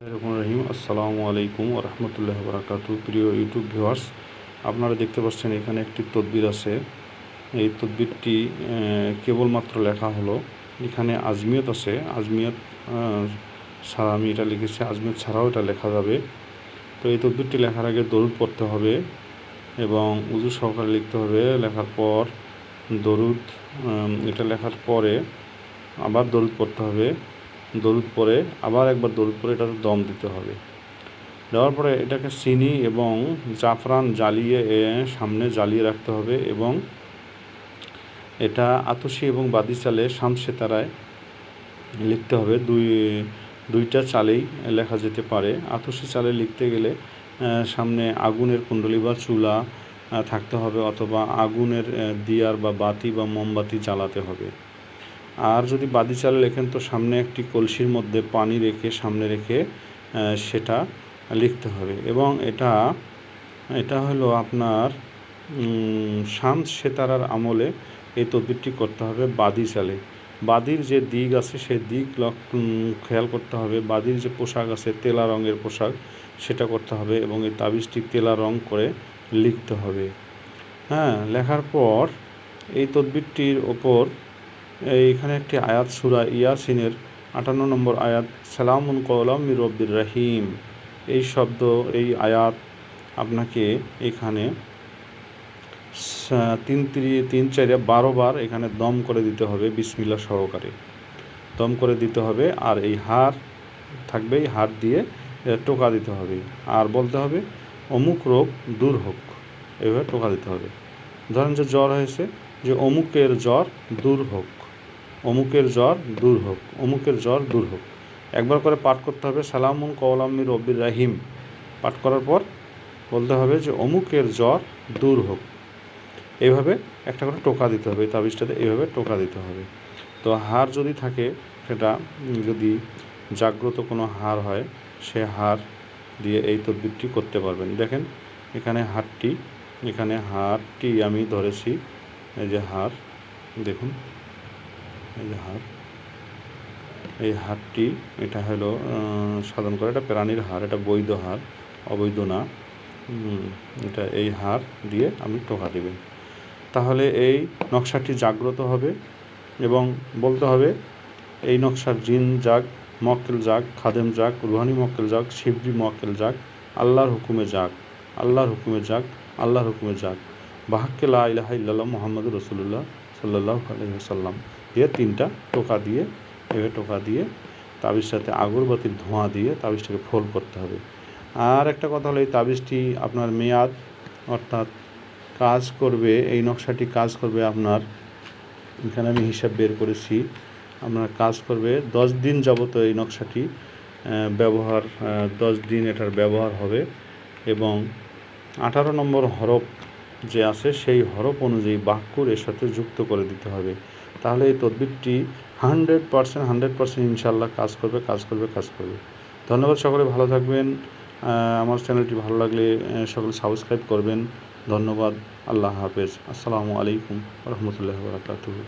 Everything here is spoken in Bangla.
রহিম আসসালামু আলাইকুম ওয়া রাহমাতুল্লাহি ওয়া বারাকাতুহু। প্রিয় ইউটিউব ভিউয়ার্স, আপনারা দেখতে পাচ্ছেন এখানে একটি তদবির আছে। এই তদবিরটি কেবলমাত্র লেখা হলো। এখানে আজমিয়ত আছে, আজমিয়ত ছাড়া আমি এটা লিখেছি, আজমিয়ত ছাড়াও এটা লেখা যাবে। তো এই তদবিরটি লেখার আগে দরুদ পড়তে হবে এবং উযু সহকারে লিখতে হবে। লেখার পর দরুদ, এটা লেখার পরে আবার দরুদ পড়তে হবে। দরুদ পরে আবার একবার দরুদ পরে এটাতে দম দিতে হবে। দেওয়ার পরে এটাকে চিনি এবং জাফরান জ্বালিয়ে সামনে জ্বালিয়ে রাখতে হবে এবং এটা আতশি এবং বাদি চালে শামসে তারায় লিখতে হবে। দুইটা চালেই লেখা যেতে পারে। আতশি চালে লিখতে গেলে সামনে আগুনের কুণ্ডলী বা চুলা থাকতে হবে, অথবা আগুনের দিয়ার বা বাতি বা মোমবাতি জ্বালাতে হবে। আর যদি বাদি চালে লেখেন তো সামনে একটি কলসির মধ্যে পানি রেখে সামনে রেখে সেটা লিখতে হবে। এবং এটা হলো আপনার শামস সেতারার আমলে এই তদবিরটি করতে হবে বাদি চালে। বাদির যে দিক আছে সেই দিক খেয়াল করতে হবে। বাদির যে পোশাক আছে তেলা রঙের পোশাক, সেটা করতে হবে এবং এই তাবিজটি তেলা রং করে লিখতে হবে। লেখার পর এই তদবিরটির ওপর এইখানে একটি আয়াত সূরা ইয়াসিনের 58 নম্বর আয়াত, সালামুন কওলাম মির রব্বির রহিম, এই শব্দ, এই আয়াত আপনাকে এখানে 3-4 বার এখানে দম করে দিতে হবে, বিসমিল্লাহ সহকারে দম করে দিতে হবে। আর এই হার থাকবে, এই হাত দিয়ে টোকা দিতে হবে আর বলতে হবে অমুক রোগ দূর হোক, এভাবে টোকা দিতে হবে। ধরেন যে জ্বর হয়েছে, যে অমুকের জ্বর দূর হোক, অমুকের জ্বর দূর হোক, অমুকের জ্বর দূর হোক। একবার করে পাঠ করতে হবে সালামুন কওলাম মির রব্বির রহিম। পাঠ করার পর বলতে হবে যে অমুকের জ্বর দূর হোক। এইভাবে একটা করে টোকা দিতে হবে, এই তাবিজটাতে এইভাবে টোকা দিতে হবে। তো হার যদি থাকে, সেটা যদি জাগ্রত কোনো হার হয়, সে হার দিয়ে এই তদবিরটি করতে পারবেন। দেখেন এখানে হারটি আমি ধরেছি, এই যে হার, দেখুন এই যে হার, এই হারটি এটা হলো সাধন করে, এটা প্রাণীর হার, এটা বৈধ হার, অবৈধ না। এটা এই হার দিয়ে আমি টোকা দেবেন, তাহলে এই নকশাটি জাগ্রত হবে। এবং বলতে হবে এই নকশার জিন জাগ, মক্কেল জাগ, খাদেম জাগ, রুহানি মক্কেল জাগ, শিবরি মক্কেল জাগ, আল্লাহর হুকুমে জাগ, আল্লাহর হুকুমে জাগ, আল্লাহর হুকুমে জাগ, বাহাক্কে লা ইলাহা ইল্লাল্লাহ মুহাম্মাদুর রাসূলুল্লাহ সাল্লাল্লাহু আলাইহি ওয়াসাল্লাম দিয়ে 3টা টোকা দিয়ে, এভাবে টোকা দিয়ে তাবিজের সাথে আগরবাতির ধোঁয়া দিয়ে তাবিজটাকে ফোল্ড করতে হবে। আর একটা কথা হলো, এই তাবিজটি আপনার মেয়াদ, অর্থাৎ কাজ করবে, এই নকশাটি কাজ করবে আপনার, এখানে আমি হিসাব বের করেছি, আপনার কাজ করবে 10 দিন যাবত। এই নকশাটি ব্যবহার 10 দিন এটার ব্যবহার হবে এবং 18 নম্বর হরফ যে আছে সেই হরফ অনুযায়ী বাক্যর এর সাথে যুক্ত করে দিতে হবে। তাহলে এই তদবিরটি 100% ইনশাআল্লাহ কাজ করবে। ধন্যবাদ, সকলে ভালো থাকবেন। আমার চ্যানেলটি ভালো লাগলে সকলে সাবস্ক্রাইব করবেন। ধন্যবাদ, আল্লাহ হাফেজ, আসসালামু আলাইকুম ওয়া রাহমাতুল্লাহি ওয়া বারাকাতুহু।